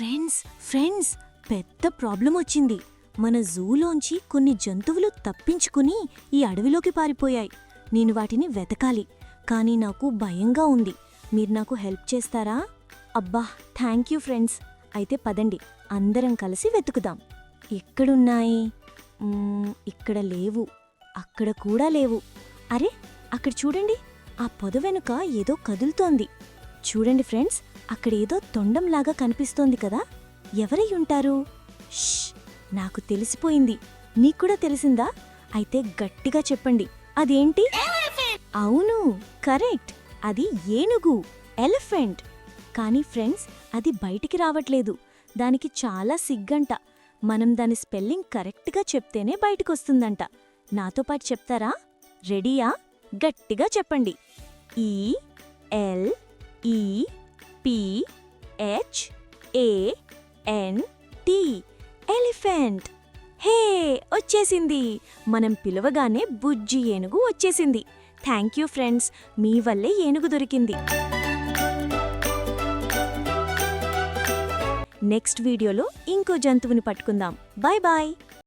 Friends పెద్ద problem వచ్చింది. మన జూలోంచి కొన్ని జంతువులు తప్పించుకుని ఈ అడవిలోకి పారిపోయాయి. నేను వాటిని వెతకాలి, కానీ నాకు భయంగా ఉంది. మీరు నాకు హెల్ప్ చేస్తారా? అబ్బా, థ్యాంక్ యూ ఫ్రెండ్స్. అయితే పదండి, అందరం కలిసి వెతుకుదాం. ఎక్కడున్నాయి? ఇక్కడ లేవు, అక్కడ కూడా లేవు. అరే, అక్కడ చూడండి, ఆ పొద వెనుక ఏదో కదులుతోంది. చూడండి ఫ్రెండ్స్, అక్కడేదో తొండంలాగా కనిపిస్తోంది కదా. ఎవరై ఉంటారు? ష్, నాకు తెలిసిపోయింది. నీక్కూడా తెలిసిందా? అయితే గట్టిగా చెప్పండి, అదేంటి? అవును, కరెక్ట్, అది ఏనుగు, ఎలిఫెంట్. కానీ ఫ్రెండ్స్, అది బయటికి రావట్లేదు. దానికి చాలా సిగ్గంట. మనం దాని స్పెల్లింగ్ కరెక్ట్గా చెప్తేనే బయటికొస్తుందంట. నాతో పాటు చెప్తారా? రెడీయా? గట్టిగా చెప్పండి. ELEPHANT, elephant. హే, వచ్చేసింది. మనం పిలవగానే బుజ్జి ఏనుగు వచ్చేసింది. థ్యాంక్ యూ ఫ్రెండ్స్, మీ వల్లే ఏనుగు దొరికింది. నెక్స్ట్ వీడియోలో ఇంకో జంతువుని పట్టుకుందాం. Bye bye.